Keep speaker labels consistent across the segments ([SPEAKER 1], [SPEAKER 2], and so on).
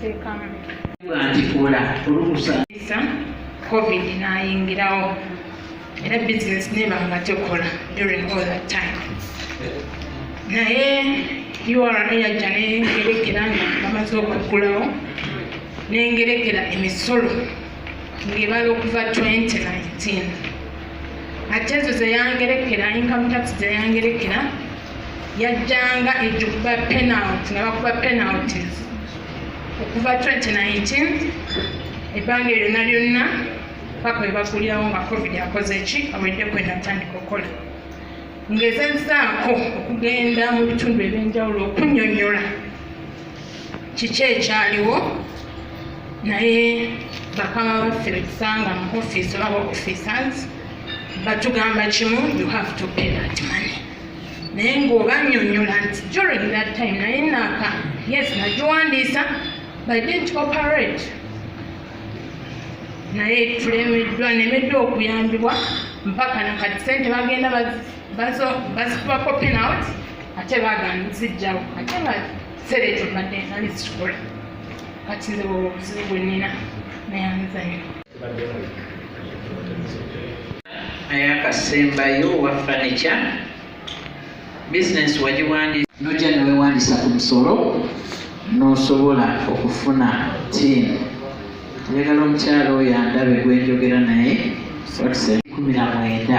[SPEAKER 1] nteekamu
[SPEAKER 2] antikola olukusa
[SPEAKER 1] covid n'ayingirawo era bizinesi neba nga tekola during all that time naye URA yajja nengerekera nga bamaze okugulawo nengerekera emisolo ng'ebala okuva 2019 ate ezo zeyangerekera income tax zeyangerekera yajjanga ejja okuba penalty nga bakuba penalties okuva 2019 ebbanga lyonna lyonna paka bwe bagulirawo nga covid yakoze ki aweddeko enatandika okukola ng'ezezaako okugenda mu bitundu ebyenjawulo okunnyonnyola kiki ekyaliwo naye bakama baffe betusanga mu office oba officers batugamba kimu you have to pay that money naye ng'obannyonnyola nti during that time naye naaka yes nagiwandiisa but I didn't operate naye tulemeddwa nemeddwa okuyambibwa mpaka nakati sente bagenda bazikubako penalty ate bagana zijjawo ate nga sereeto badde nali zikikola kati nze obuzibu bwe nnina nayanzayo
[SPEAKER 2] ayakasembayo wa furniture business wagiwandisa nojja neweewandisa ku musolo n'osobola okufuna tiimu njagala omukyalo oyo andabe gwenjogera naye 19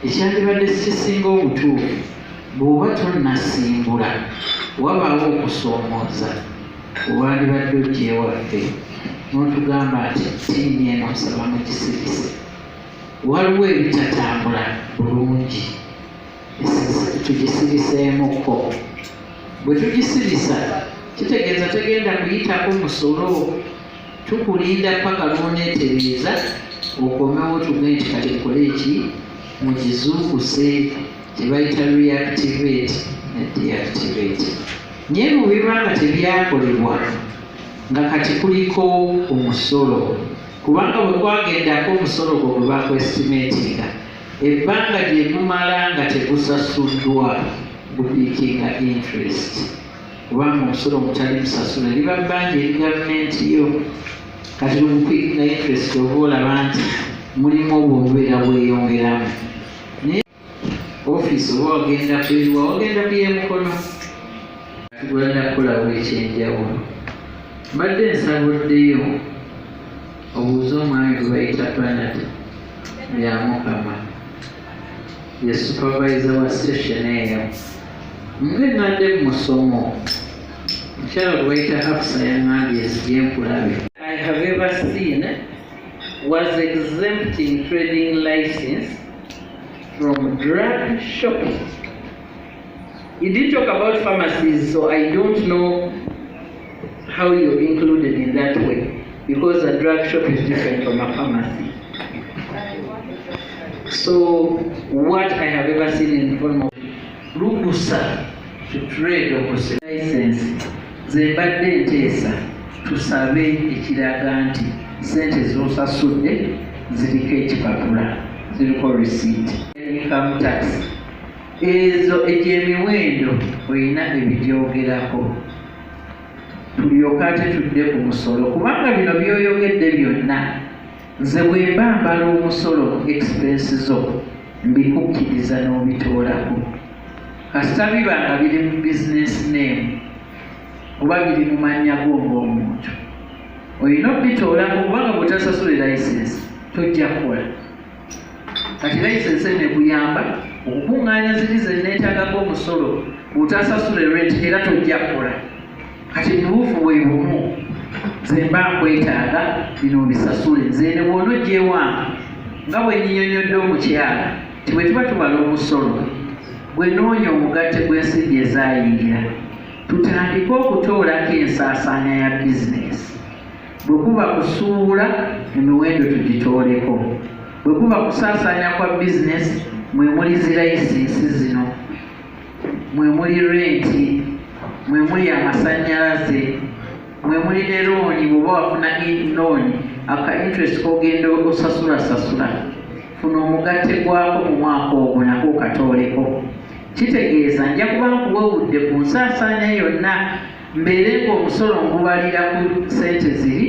[SPEAKER 2] ekyandibadde kisinga obutuufu bw'oba tonnasimbula wabaawo okusoomooza owandibadde ogyewaffe n'otugamba nti tiimu eno nsaba mugisibise waliwo ebitatambula bulungi tugisibiseemuko bwe tugisibisa kitegeeza tegenda kuyitako musolo tukulinda paka lwoneetereeza okomewo tuge nti kati tukole eki mugizuukuse kyebayita reactivate ne deactivate naye bwe bibanga tebyakolebwa nga kati kuliko omusolo kubanga bwe kwagendako omusolo gwo gwe bakwestimatinga ebbanga gye mumala nga tegusasuddwa gupiikinga interest kubanga omusolo mutali musasula liba bbanja eri gavumenti yo kati lugupiikinga interest oba olaba nti mulimu obwo obubeera bweyongeramu naye ofiisi oba wagenda kuyiwa wagenda kuyemukono tugenda kukolawo ekyenjawulo mbadde nsabuddeyo obuuza omwami gwe bayita Planet byamukama ye supervisor wa station eyo ngenadde mu musomo mukyala gwe bayita Hafsa yangambye ezigyempulabe I have ever seen was exempting trading license from drug shopping. You did talk about pharmacies, so I don't know how you're included in that way, because a drug shop is different from a pharmacy. So what I have ever seen in form of rugusa to trade or license zembadde nteesa tusabe ekiraga nti sente z'osasudde ziriko ekipapula ziriko receipt income tax ezo egy'emiwendo olina ebigyogerako tulyoka ate tudde ku musolo kubanga bino byoyogedde byonna nze bwe mba mbala omusolo expense zo mbikukkiriza n'obitoolako kasita biba nga biri mu business name oba biri mu mannya go ng'omuntu olina obitoolako kubanga bw'otasasula license tojja kukola kati license nekuyamba okukuŋŋaanya ziri zeneetaagako omusolo bw'otasasula rent era tojja kukola kati buufu bwe bumu nze mba nkwetaaga bino bisasule nze ne bw'ona ogyewange nga bwe nyinyonnyodde omukyala ti bwe tuba tubala omusolo bwe noonya omugatte gw'ensimbi ezaayingira tutandike okutoolako ensaasaanya ya bizinesi bwe kuba kusuubula emiwendo tugitooleko bwe kuba kusaasaanya kwa bizinesi mwe muli zilayisinsi zino mwe muli renti mwe muli amasannyalaze mwe muli ne looni bw'oba wafuna looni aka interest kogenda osasula funa omugatte gwako mu mwaka ogwo nako katooleko kitegeeza nja kuba nkuwewudde ku nsaasaanya yonna mbeere ng'omusolo ngubalira ku ssente ziri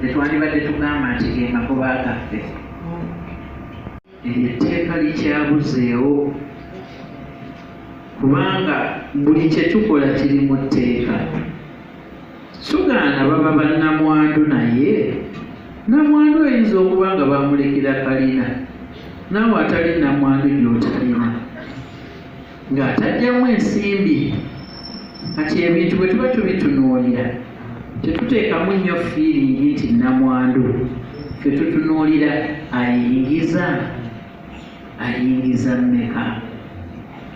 [SPEAKER 2] netwandibadde tugamba nti ge magoba gaffe. Eryo etteeka likyabuzeewo kubanga buli kye tukola kiri mu tteeka. Sugaana baba bannamwandu, naye namwandu oyinza okuba nga bamulekera kalina, naawe atali namwandu gy'otalina ng'atajjamu ensimbi. Kati ebintu bwe tuba tubitunuulira tetuteekamu nnyo fiiringi nti namwandu, ffe tutunuulira ayingiza mmeka.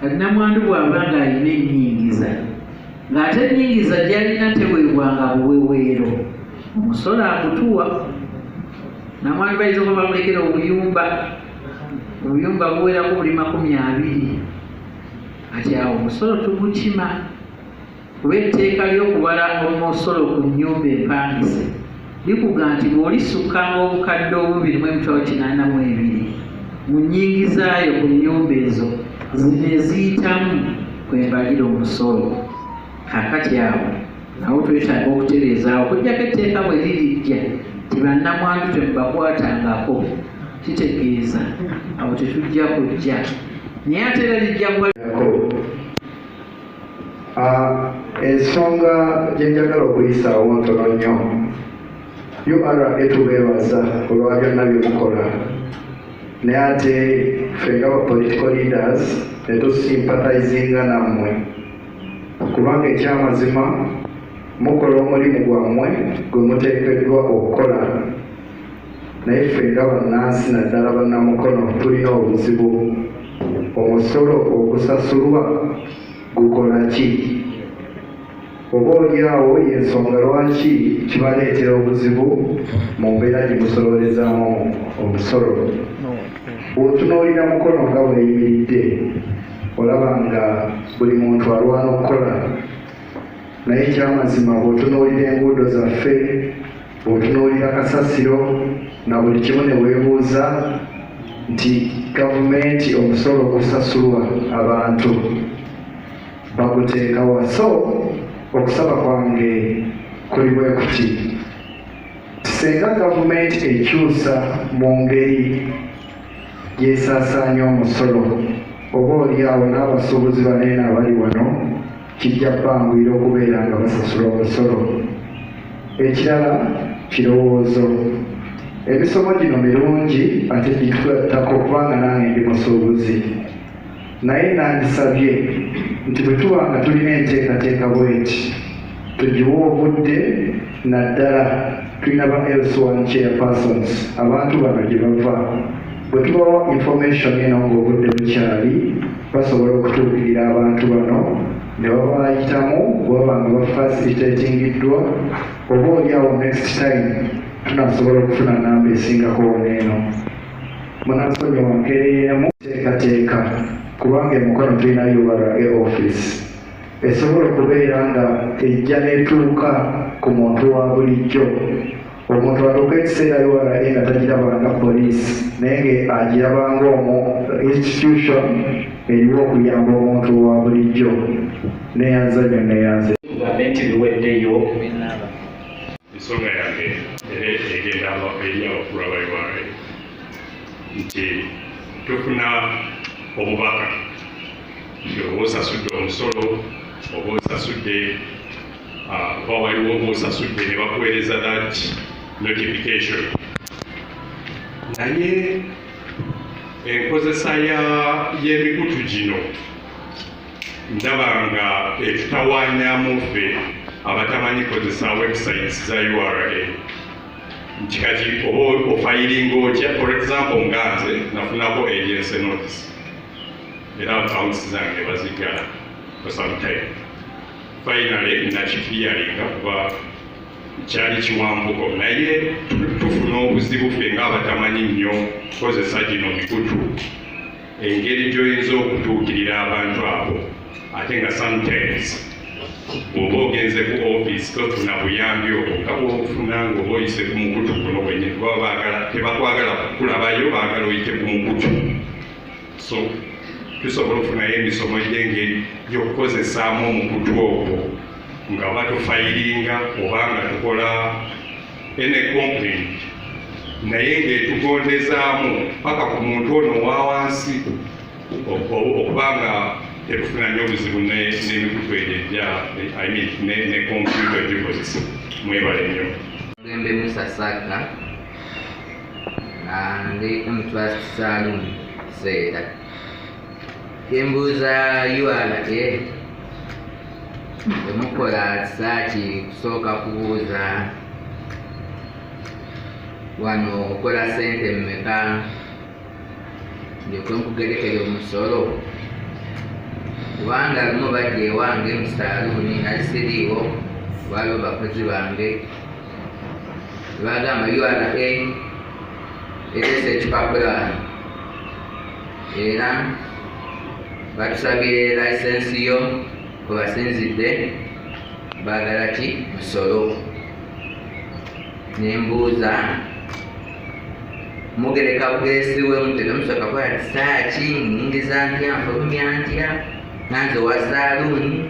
[SPEAKER 2] Kati namwandu bw'aba ng'alina ennyingiza ng'ate ennyingiza gy'alina teweebwanga buweweero, omusolo akutuwa. Namwandu bayinza okuba bamulekera obuyumba buwerako buli 20. Kati awo omusolo tugukima kuba etteeka ly'okubala omusolo ku nnyumba empangise likuga nti bw'olisukkanga obukadde 2,882 mu nnyingizaayo ku nnyumba ezo zino eziyitamu kwembalira omusolo. Kakati awo nawo twetaaga okutereezaawo okujjako etteeka bwe lirijja ti bannamwandu temubakwatangako, kitegeeza awo tetujja kujja, naye ate era lijja kuba
[SPEAKER 3] ensonga gye njagala okuyisaawo ntono nnyo. URA tubeebaza olwa byonna bye mukola, naye ate ffe nga political leaders netusympathizinga nammwe kubanga ekyamazima mukola omulimu gwammwe gwe muteekeddwa okukola, naye ffe nga bannansi naddala bannamukono tulina obuzibu. Omusolo ogusasulwa gukola ki? Oba oliawo y'ensonga lwaki kibaleetera obuzibu mu mbeera gye musololezaamu omusolo. Bw'otunuulira mukono nga bweyimiridde olaba nga buli muntu alwana okukola, naye ekyamazima bw'otunuulira enguudo zaffe, bw'otunuulira kasasiro na buli kimu ne weebuuza nti gavumenti omusolo ogusasulwa abantu baguteeka wa. So okusaba kwange kuli bwe kuti singa gavumenti ekyusa mu ngeri gyesaasaanya omusolo, oba oliawo n'abasuubuzi banene abali wano kijja bbanguyira okubeera nga basasula omusolo. Ekirala kirowoozo. Emisomo gino mirungi ate gitugattako kubanga nange ndi musuubuzi, naye nandisabye nti bwe tuba nga tulina enteekateeka bweti tugiwe obudde, naddala tulina ba L1 chairpersons, abantu bano gye bava, bwe tubawa information eno ng'obudde bukyali basobola okutuukirira abantu bano ne babayitamu bwaba nga bafacilitatingiddwa, oba oliawo next time tunasobola okufuna namba esingako neeno. Munasonyiwa wankereeremu teekateeka kubanga emukono tulina URA office esobola okubeera nga ejja netuuka ku muntu wa bulijjo. Omuntu atuuka ekiseera URA nga tagirabanga poliisi naye nga agirabanga institution eriwo okuyamba omuntu wa bulijjo. Neyanza nyo neyanze
[SPEAKER 4] gavumenti biweddeyo. Ensonga yange era egenda eri abakulu aba URA nti tufuna obubaka nti oba osasudde omusolo, oba osasudde oba waliwo oba osasudde ne bakuweereza that notification. Naye enkozesa y'emikutu gino ndaba nga etutawaanyamu ffe abatamanyi kozesa websites za URA. Nti kati oba ofayiringa otya, for example nganze nafunako agency notice era accounts zange bazigala for some time. Finally nakifearinga kuba kyali kiwambuko, naye tufuna obuzibu ffe ng'abatamanyi nnyo kukozesa gino mikutu, engeri gy'oyinza okutuukirira abantu abo. Ate nga sometimes bw'oba ogenze ku office tofuna buyambi obwo nga bw'ofuna ng'oba oyise ku mukutu guno gwennyini, kuba tebakwagala kukulabayo, baagala oyite ku mukutu. So tusobola okufunayo emisomo gy'engeri gy'okukozesaamu omukutu ogwo nga batufayiringa oba nga tukola ene complaint naye ng'etugondezaamu paka ku muntu ono owa wansi okuba nga tetufuna nnyo obuzibu n'emikutu egyejja ne computer gikozesa. Mwebale nnyo.
[SPEAKER 5] Ngembe Musa Saka ndi Trust Saloon Seera. Kembuuza URA emukola kisaaki kusooka kubuuza wano okola ssente mmeka ndyoke nkugerekere omusolo kubanga lumu badde ewange mu saaluuni nali siriiwo waliwo bakozi bange bagamba URA ereese ekipapula era batusabye layisensi yo kwebasinzidde baagala ki musolo nembuuza mugereka bugeresi wemutege musooka kola kisaaki nnyingiza ntya nfulumya ntya nanze wa saaluuni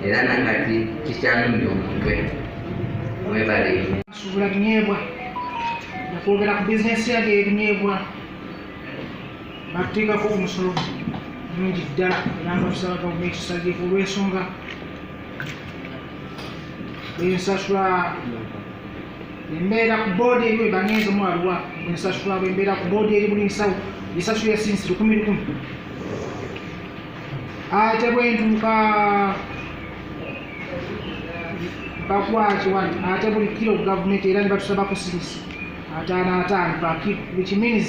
[SPEAKER 5] era nakati kikyanumya omutwe. Mwebale
[SPEAKER 6] nsubula binyeebwa nakwogera ku bizinesi yage ebinyeebwa batuteekako omusolo mungi ddala era nga tusaba gavumenti tusageeko olw'ensonga bwensasula embeera ku boodi eri webangenze omwaliwa bwensasula bwembeera ku boodi eri buli nsawo esasula yasinsi 1,000 ate bwentuuka bakwaki wani ate buli kiro gavumenti era nibatusabako sirisi 5 pa kiro which means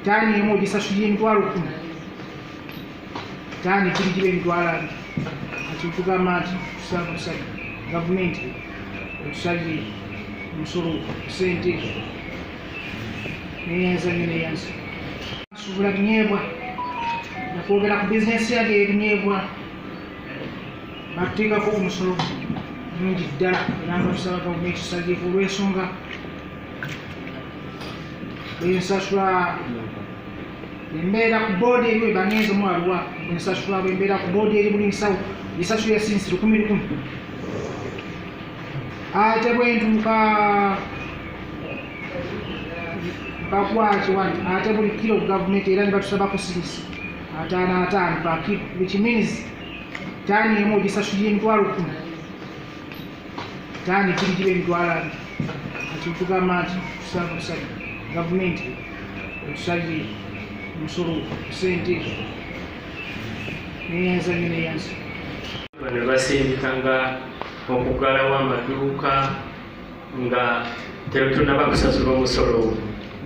[SPEAKER 6] taani emu ogisasula emitwalo 10 taani kiri giba emitwalo 2 ati tugamba nti tusaba gavumenti otusabye omusolo sente neyanza nyo neyanza nsubula binyeebwa nakwogera ku bizinesi yage ebinyeebwa batuteekako omusolo mungi ddala era nga tusaba gavumenti tusageeko olw'ensonga bwensasula embeera ku boodi eri webangenze omwaliwa bwensasula bwembeera ku boodi eri buli nsawo esasula yasinsi 1,000 ate bwentuuka bakwaki wani ate buli kiro gavumenti era nibatusabako sirisi 5 pa kiro which means taani emu ogisasula emitwalo 10 taani kiri giba emitwalo 2 ati tugamba nti tusaba gavumenti otusabye omusolo sente neyanza nyo neyanza.
[SPEAKER 7] Bano basindikanga okugalawo amaduuka nga tetunaba kusasula omusolo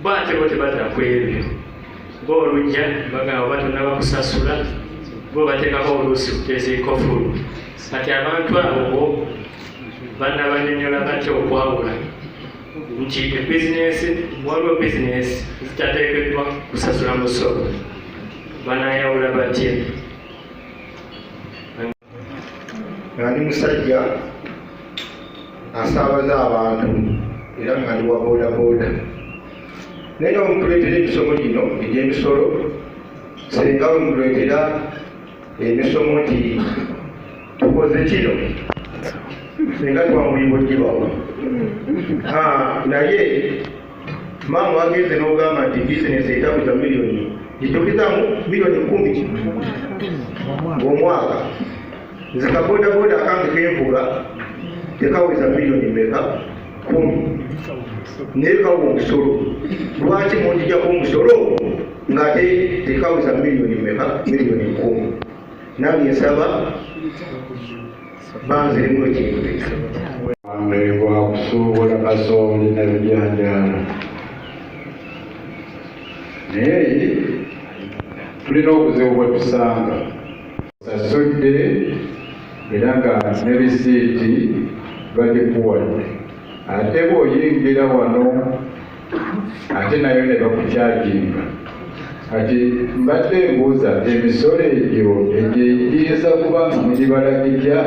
[SPEAKER 7] bate bo tebadda ku ebyo bo olujja bagamba batunaba kusasula bo bateekako oluusi kuteesa ekofulu kati abantu abo banabanyonyola batya okwawula nti ebizinesi waliwo bizinesi zitateekeddwa kusasula musolo banayawula batya.
[SPEAKER 3] Ndi musajja asaabaza abantu era nga ndi wa boodabooda naye nga mutuleetera emisomo gino egy'emisolo senga we mutuleetera emisomo nti tukoze kino senga twamulibwa gibawa naye maama wagenze n'ogamba nti bizinesi etakuza miliyoni ejokizaamu miliyoni 10 ng'omwaka nzika boodabooda akange kenvuga tekaweza miliyoni meka 10 naye kawa omusolo lwaki munjijako omusolo ng'ate tekaweza miliyoni meka miliyoni 10 nange nsaba banzirimu ekintu
[SPEAKER 8] bwa kusuubula kasooli n'ebijanjaalo naye tulina obuzibu bwe tusanga sasudde era nga ne bisiiti bagikuwadde ate bw'oyingira wano ate nayo ne bakukyaginga kati mbadde mbuuza emisolo egyo egyeyinza kuba nga mugibalagijja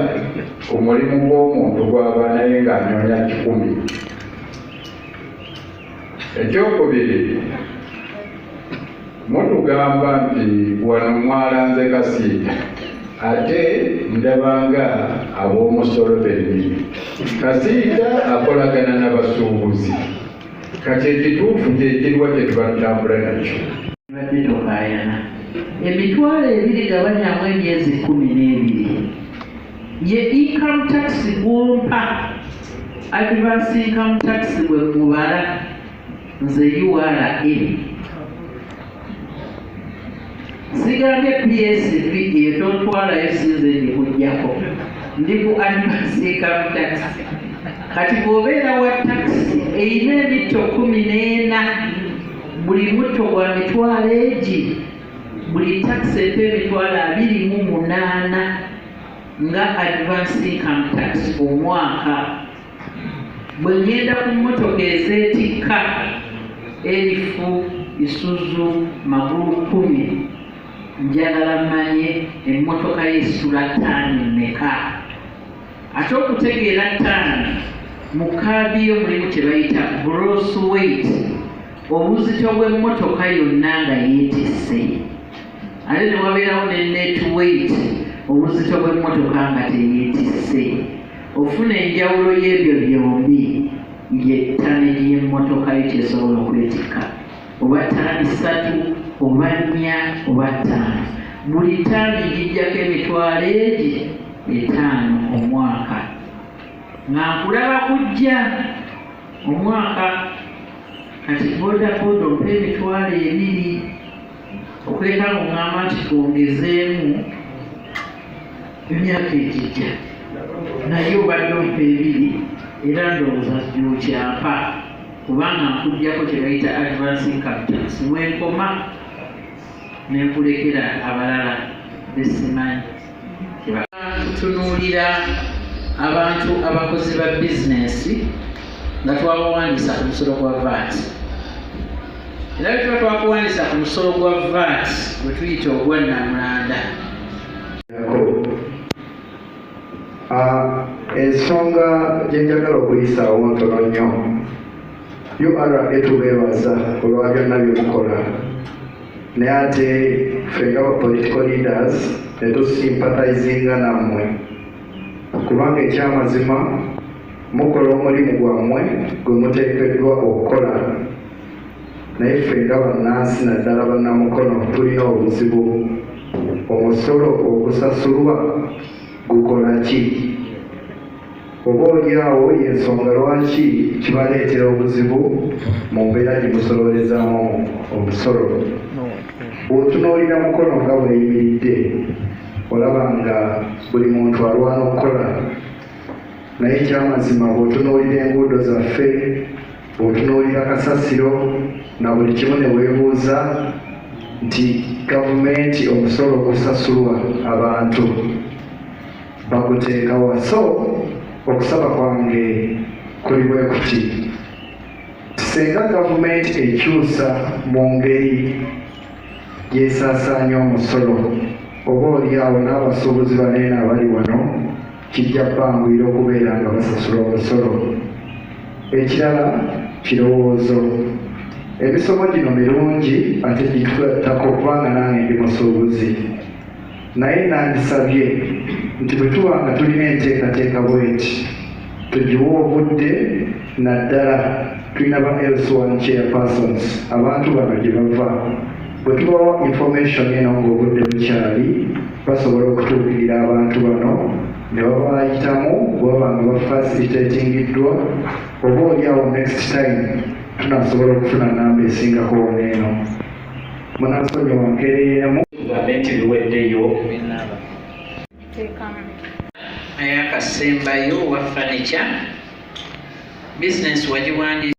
[SPEAKER 8] ku mulimu gw'omuntu gw'aba naye ng'anyonya 10. Ekyokubiri mutugamba nti wano mwalanze kasiita ate ndabanga ab'omusolo bennyini. Kasiita akolagana n'abasuubuzi. Kati ekituufu kyekirwa kye tuba tutambula nakyo.
[SPEAKER 2] Badde tokaayana. Emitwalo 2 gabanyamu emyezi 12. Ye income tax gw'ompa advance income tax bwe mubala nze URA. Sigambye PSV etotwalayo sinze ndikujjako ndi ku advance income tax. Kati bw'obeera wa tax eyina emitto 14 buli mutto gwa mitwalo egi buli tax epa emitwalo 28 nga advance income tax omwaka. Bwe ngenda ku mmotoka ezeetikka Elifu, Isuzu, magulu 10 njagala mmanye emmotoka y'esula ttaani mmeka. Ate okutegeera ttaani mu kaabiyo mulimu kye bayita gross weight, obuzito bw'emmotoka yonna nga yeetisse. Ate ne wabeerawo ne net weight, obuzito bw'emmotoka nga teyeetisse. Ofuna enjawulo y'ebyo byombi ng'ettaani y'emmotoka yo kyesobola okwetikka. Oba ttaani 3 oba 4 oba 5. Buli ttaani gijjako emitwalo egi 5 omwaka. Nga nkulaba kujja omwaka kati bodaboda ompa emitwalo 2 okuleka ng'oŋŋamba nti twongezeemu emyaka egijja. Naye obadde ompa 2 era ndowooza gy'okyampa kubanga nkujjako kye bayita advance income tax. Mwenkoma ne nkulekera abalala besimanyi. Tutunuulira abantu abakozi ba bizinesi nga twabawandiisa ku musolo gwa VAT. Era bwe tuba twakuwandiisa ku musolo gwa VAT bwe tuyita ogwa Namulanda.
[SPEAKER 3] Ensonga gye njagala okuyisaawo ntono nnyo. URA etubeebaza olwa byonna byemukola. Naye ate ffe nga political leaders netusympathizinga nammwe kubanga ekyamazima mukola omulimu gwammwe gwe muteekeddwa okukola. Naye ffe nga bannansi naddala bannamukono tulina obuzibu. Omusolo ogusasulwa gukola ki? Oba oliawo y'ensonga lwaki kibaleetera obuzibu mu mbeera gye musololezaamu omusolo. Bw'otunuulira mukono nga bweyimiridde olaba nga buli muntu alwana okukola. Naye ekyamazima bw'otunuulira enguudo zaffe, bw'otunuulira kasasiro na buli kimu ne weebuuza nti gavumenti omusolo gusasulwa abantu baguteekawa. So okusaba kwange kuli bwe kuti singa gavumenti ekyusa mu ngeri gyesaasaanya omusolo, oba oliawo n'abasuubuzi banene abali wano kijja banguyira okubeera nga basasula omusolo. Ekirala kirowoozo. Emisomo gino mirungi ate gitugattako kubanga nange ndi musuubuzi. Naye nandisabye nti bwe tuba nga tulina enteekateeka bweti tugiwe obudde naddala tulina ba L1 chairpersons abantu bano gye bava. Bwe tubawa information eno ng'obudde bukyali basobola okutuukirira abantu bano ne babayitamu bwaba nga bafacilitatingiddwa. Oba oliawo next time tunasobola okufuna namba esingako neeno. Munasonyiwa nkereeremu
[SPEAKER 2] Tugambe nti biweddeyo naye akasembayo wa furniture business wagiwandiisa